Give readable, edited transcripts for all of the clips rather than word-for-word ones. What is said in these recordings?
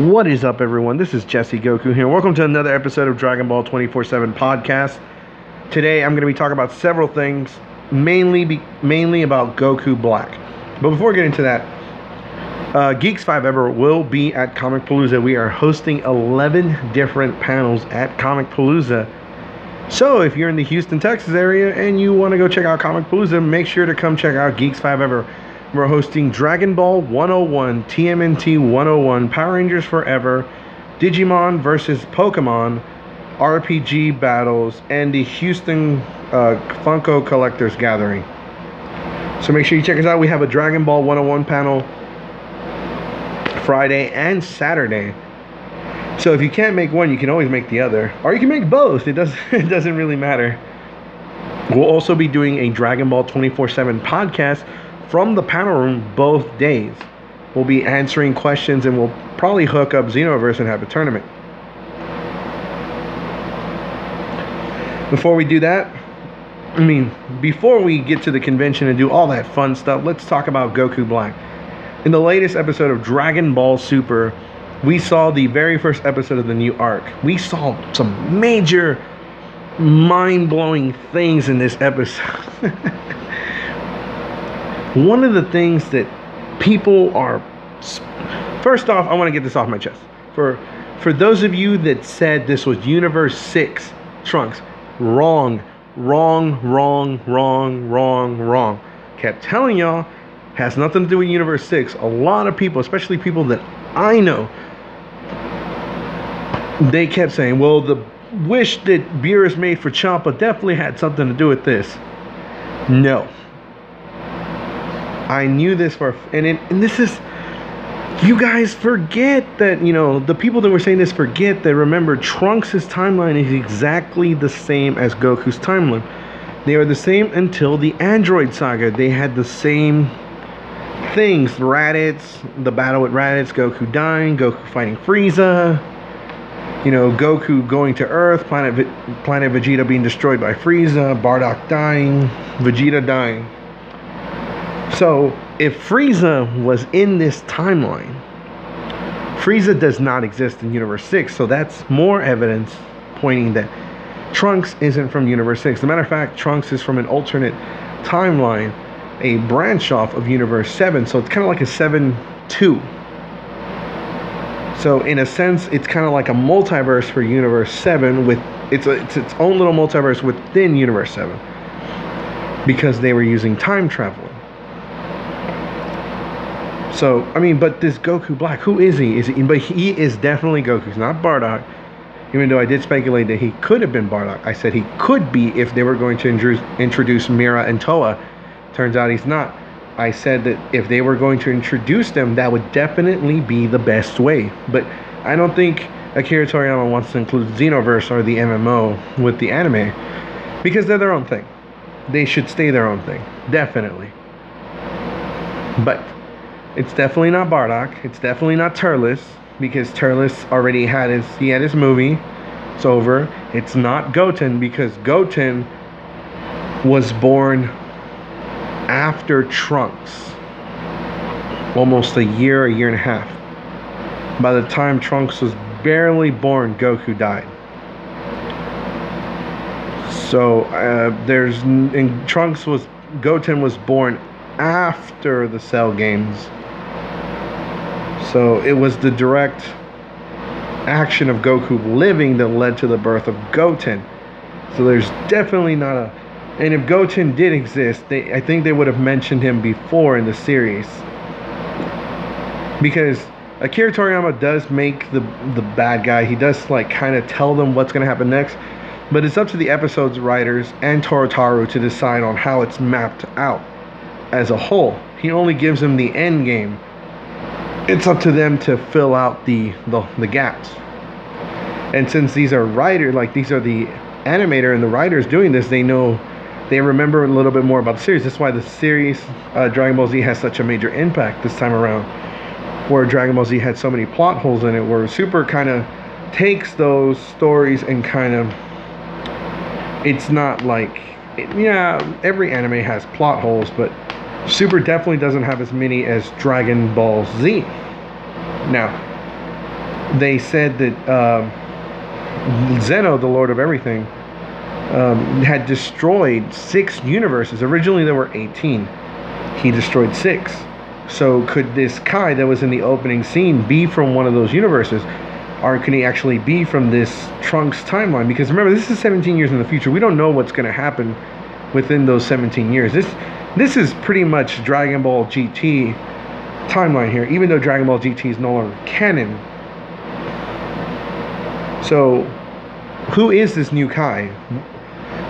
What is up, everyone? This is Jesse Goku here. Welcome to another episode of Dragonball 24/7 podcast. Today, I'm going to be talking about several things, mainly about Goku Black. But before getting to that, Geeks 5 Ever will be at Comic Palooza. We are hosting 11 different panels at Comic Palooza. So if you're in the Houston, Texas area and you want to go check out Comic Palooza, make sure to come check out Geeks 5 Ever. We're hosting Dragonball 101, TMNT 101, Power Rangers Forever, Digimon versus Pokemon, RPG battles, and the Houston Funko Collectors Gathering. So make sure you check us out. We have a Dragonball 101 panel Friday and Saturday. So if you can't make one, you can always make the other. Or you can make both. It doesn't really matter. We'll also be doing a Dragonball 24/7 podcast from the panel room both days. We'll be answering questions and we'll probably hook up Xenoverse and have a tournament. Before we do that, before we get to the convention and do all that fun stuff, let's talk about Goku Black. In the latest episode of Dragon Ball Super, we saw the very first episode of the new arc. We saw some major, mind-blowing things in this episode. One of the things that people are... First off, I want to get this off my chest. For those of you that said this was Universe 6 Trunks, wrong. Kept telling y'all, has nothing to do with Universe 6. A lot of people, especially people that I know, they kept saying, well, the wish that Beerus made for Champa definitely had something to do with this. No. I knew this and this is, you guys forget that, the people that were saying this forget that, remember, Trunks' timeline is exactly the same as Goku's timeline. They are the same until the Android Saga. They had the same things, Raditz, the battle with Raditz, Goku dying, Goku fighting Frieza, Goku going to Earth, planet Vegeta being destroyed by Frieza, Bardock dying, Vegeta dying. So, if Frieza was in this timeline, Frieza does not exist in Universe 6, so that's more evidence pointing that Trunks isn't from Universe 6. As a matter of fact, Trunks is from an alternate timeline, a branch off of Universe 7, so it's kind of like a 7-2. So, in a sense, it's kind of like a multiverse for Universe 7, with it's its own little multiverse within Universe 7, because they were using time travel. So, but this Goku Black, who is he? But he is definitely Goku. He's not Bardock. Even though I did speculate that he could have been Bardock. I said he could be if they were going to introduce Mira and Toa. Turns out he's not. I said that if they were going to introduce them, that would definitely be the best way. But I don't think Akira Toriyama wants to include Xenoverse or the MMO with the anime, because they're their own thing. They should stay their own thing. Definitely. But it's definitely not Bardock. It's definitely not Turles, because Turles already had his movie. It's over. It's not Goten, because Goten was born after Trunks. Almost a year and a half. By the time Trunks was barely born, Goku died. So Goten was born after the Cell games. So it was the direct action of Goku living that led to the birth of Goten. So there's definitely not a... And if Goten did exist, I think they would have mentioned him before in the series. Because Akira Toriyama does make the bad guy. He does kind of tell them what's going to happen next. But it's up to the episode's writers and Torotaru to decide on how it's mapped out as a whole. He only gives them the end game. It's up to them to fill out the gaps. And since these are these are the animator and the writers doing this, they remember a little bit more about the series. That's why the series Dragon Ball Z has such a major impact this time around. Where Dragon Ball Z had so many plot holes in it, where Super kind of takes those stories and kind of... It's not every anime has plot holes, but Super definitely doesn't have as many as Dragon Ball Z. Now, they said that Zeno, the Lord of Everything, had destroyed 6 universes. Originally there were 18. He destroyed 6. So could this Kai that was in the opening scene be from one of those universes? Or can he actually be from this Trunks timeline? Because remember, this is 17 years in the future. We don't know what's going to happen within those 17 years. This is pretty much Dragon Ball GT timeline here, even though Dragon Ball GT is no longer canon. So who is this new Kai?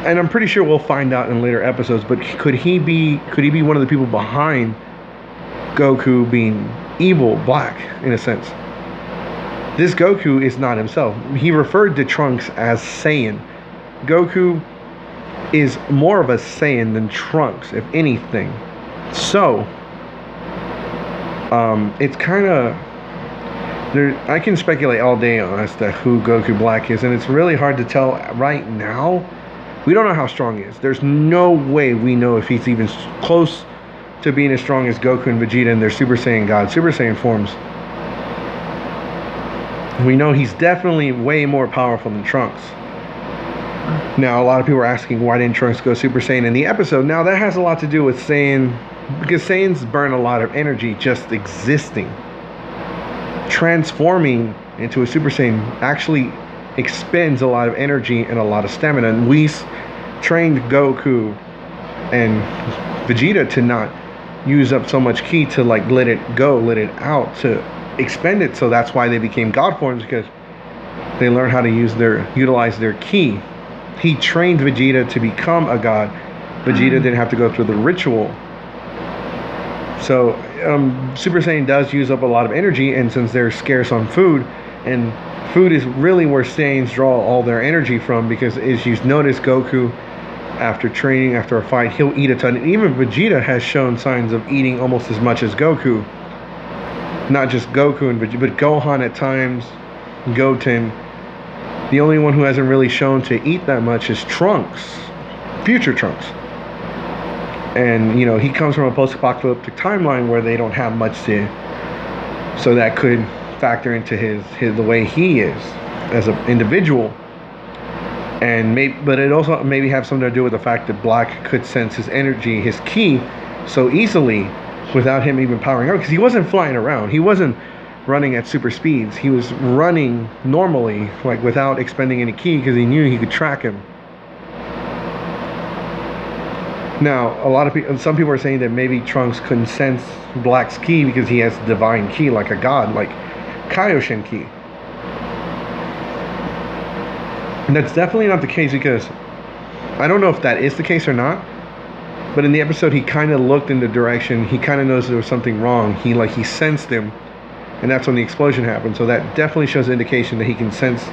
And I'm pretty sure we'll find out in later episodes, but could he be one of the people behind Goku being evil, black, in a sense? This Goku is not himself. He referred to Trunks as Saiyan. Goku is more of a Saiyan than Trunks, if anything. So it's kind of, I can speculate all day on as to who Goku Black is, and it's really hard to tell right now. We don't know how strong he is. There's no way we know if he's even close to being as strong as Goku and Vegeta in their Super Saiyan God, Super Saiyan forms. We know he's definitely way more powerful than Trunks. Now, a lot of people are asking, why didn't Trunks go Super Saiyan in the episode? Now, that has a lot to do with Saiyan, because Saiyans burn a lot of energy just existing. Transforming into a Super Saiyan actually expends a lot of energy and a lot of stamina. And Whis trained Goku and Vegeta to not use up so much ki, to like let it go, let it out, to expend it. So that's why they became God forms, because they learned how to utilize their ki. He trained Vegeta to become a god. Vegeta didn't have to go through the ritual. So Super Saiyan does use up a lot of energy, and since they're scarce on food, and food is really where Saiyans draw all their energy from, because as you notice, Goku, after training, after a fight, he'll eat a ton. And even Vegeta has shown signs of eating almost as much as Goku. Not just Goku and Vegeta, but Gohan at times, Goten. The only one who hasn't really shown to eat that much is Trunks, future Trunks. And, you know, he comes from a post-apocalyptic timeline where they don't have much to, so that could factor into the way he is as an individual. And but it also maybe have something to do with the fact that Black could sense his energy, his ki, so easily without him even powering up, because he wasn't flying around. He wasn't running at super speeds. He was running normally, like without expending any ki, because he knew he could track him. Now, some people are saying that maybe Trunks couldn't sense Black's ki because he has divine ki, like a god, like Kaioshin ki. And that's definitely not the case, because I don't know if that is the case or not, but in the episode he kind of looked in the direction, he kind of knows there was something wrong. He sensed him, and that's when the explosion happened. So that definitely shows an indication that he can sense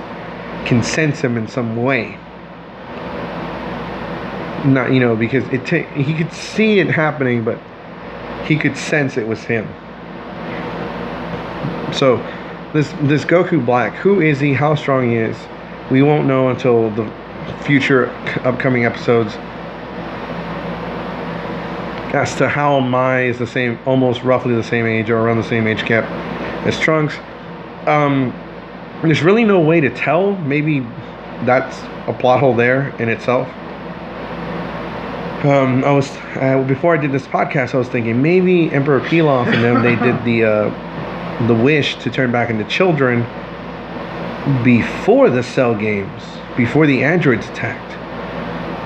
him in some way. Not, you know, because he could see it happening, but he could sense it was him. So this Goku Black, who is he, how strong he is, we won't know until the future upcoming episodes, as to how Mai is the same, almost roughly the same age, or around the same age gap as Trunks. There's really no way to tell. Maybe that's a plot hole there in itself. Before I did this podcast, I was thinking maybe Emperor Pilaf and them, they did the wish to turn back into children before the Cell games, before the androids attacked,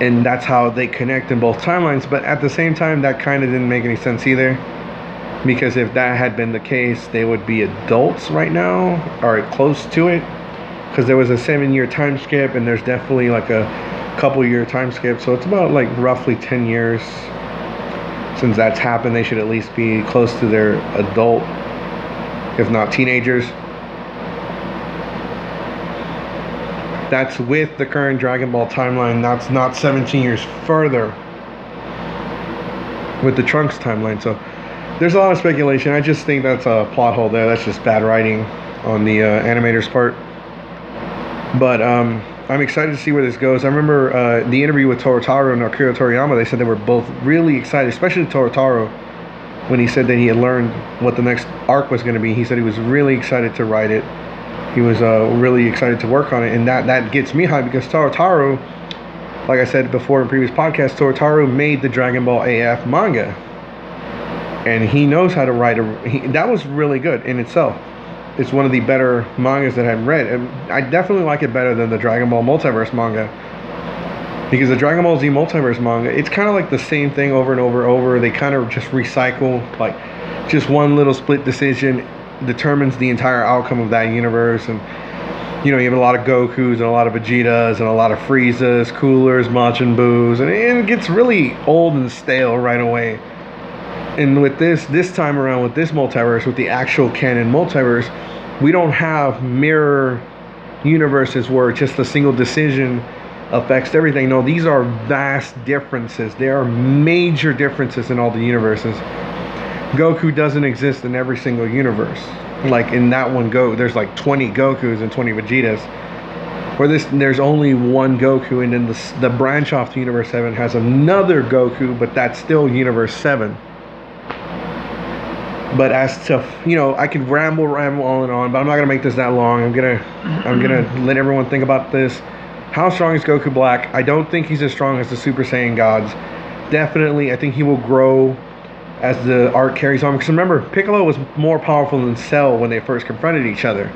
and that's how they connect in both timelines. But at the same time, that kind of didn't make any sense either, because if that had been the case, they would be adults right now, or close to it, because there was a 7-year time skip, and there's definitely like a couple year time skip, so it's about like roughly 10 years since that's happened. They should at least be close to their adult, if not teenagers. That's with the current Dragon Ball timeline. That's not 17 years further with the Trunks timeline. So there's a lot of speculation. I just think that's a plot hole there. That's just bad writing on the animator's part. But I'm excited to see where this goes. I remember the interview with Torotaro and Akira Toriyama. They said they were both really excited, especially Torotaro, when he said that he had learned what the next arc was going to be. He said he was really excited to write it. he was really excited to work on it, and that gets me hyped because Taro, like I said before in previous podcasts, Taro made the Dragon Ball AF manga, and he knows how to write that was really good in itself. It's one of the better mangas that I've read, and I definitely like it better than the Dragon Ball Multiverse manga, because the Dragon Ball Z Multiverse manga, it's kind of like the same thing over and over. They kind of just recycle, like just one little split decision determines the entire outcome of that universe. And you have a lot of Gokus and a lot of Vegetas and a lot of Friezas, Coolers, Majin Boos, and it gets really old and stale right away. And with this time around, with this multiverse, with the actual canon multiverse, we don't have mirror universes where just a single decision affects everything. No, these are vast differences. There are major differences in all the universes. Goku doesn't exist in every single universe. Like in that one there's like 20 Gokus and 20 Vegetas. Where there's only one Goku, and then the branch off to Universe 7 has another Goku, but that's still Universe 7. But as to, I could ramble on and on, but I'm not gonna make this that long. I'm gonna let everyone think about this. How strong is Goku Black? I don't think he's as strong as the Super Saiyan gods. Definitely, I think he will grow as the arc carries on. Because remember, Piccolo was more powerful than Cell when they first confronted each other.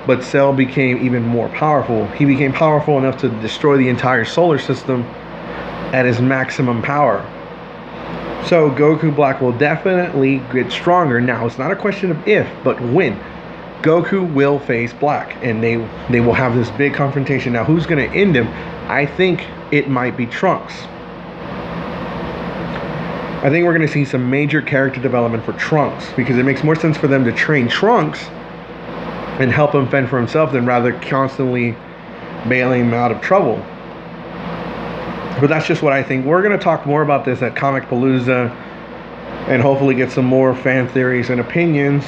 But Cell became even more powerful. He became powerful enough to destroy the entire solar system at his maximum power. So Goku Black will definitely get stronger. Now, it's not a question of if, but when. Goku will face Black, and they will have this big confrontation. Now, who's going to end him? I think it might be Trunks. I think we're going to see some major character development for Trunks, because it makes more sense for them to train Trunks and help him fend for himself than rather constantly bailing him out of trouble. But that's just what I think. We're going to talk more about this at Comic Palooza and hopefully get some more fan theories and opinions.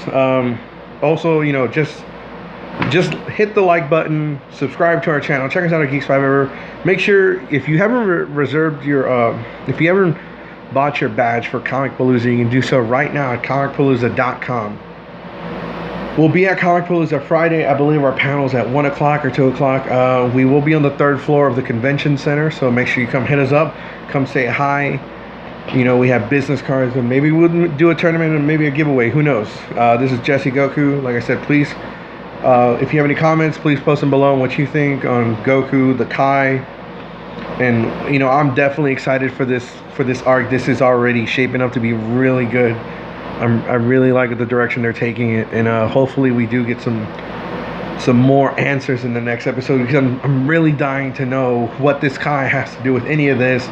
Also, just hit the like button, subscribe to our channel, check us out at Geeks 5 Ever. Make sure, if you haven't reserved your, if you haven't bought your badge for Comic Palooza, you can do so right now at comicpalooza.com. We'll be at Comic Palooza Friday. I believe our panel's at 1 o'clock or 2 o'clock. We will be on the 3rd floor of the convention center, so make sure you come hit us up, come say hi. We have business cards, and maybe we'll do a tournament and maybe a giveaway. Who knows? This is Jesse Goku. Like I said, please, if you have any comments, please post them below on what you think on Goku, the Kai. And I'm definitely excited for this arc. This is already shaping up to be really good. I really like the direction they're taking it, and hopefully we do get some more answers in the next episode, because I'm really dying to know what this Kai has to do with any of this.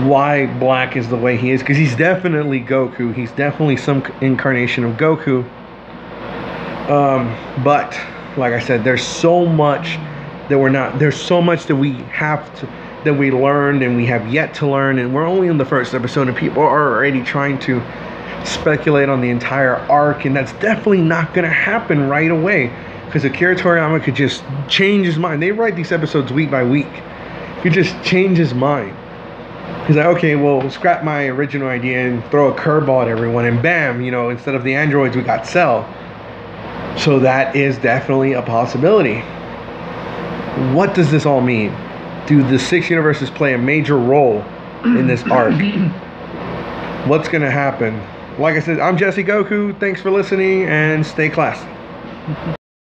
Why Black is the way he is, because he's definitely Goku. He's definitely some incarnation of Goku. But like I said, there's so much that there's so much that we have to, that we learned and we have yet to learn, and we're only in the first episode and people are already trying to speculate on the entire arc, and that's definitely not going to happen right away, because Akira Toriyama could just change his mind. They write these episodes week by week. He could just change his mind. He's like, okay, well, scrap my original idea and throw a curveball at everyone, and bam, instead of the androids, we got Cell. So that is definitely a possibility. What does this all mean? Do the 6 universes play a major role in this arc? What's going to happen? Like I said, I'm Jesse Goku. Thanks for listening, and stay classy.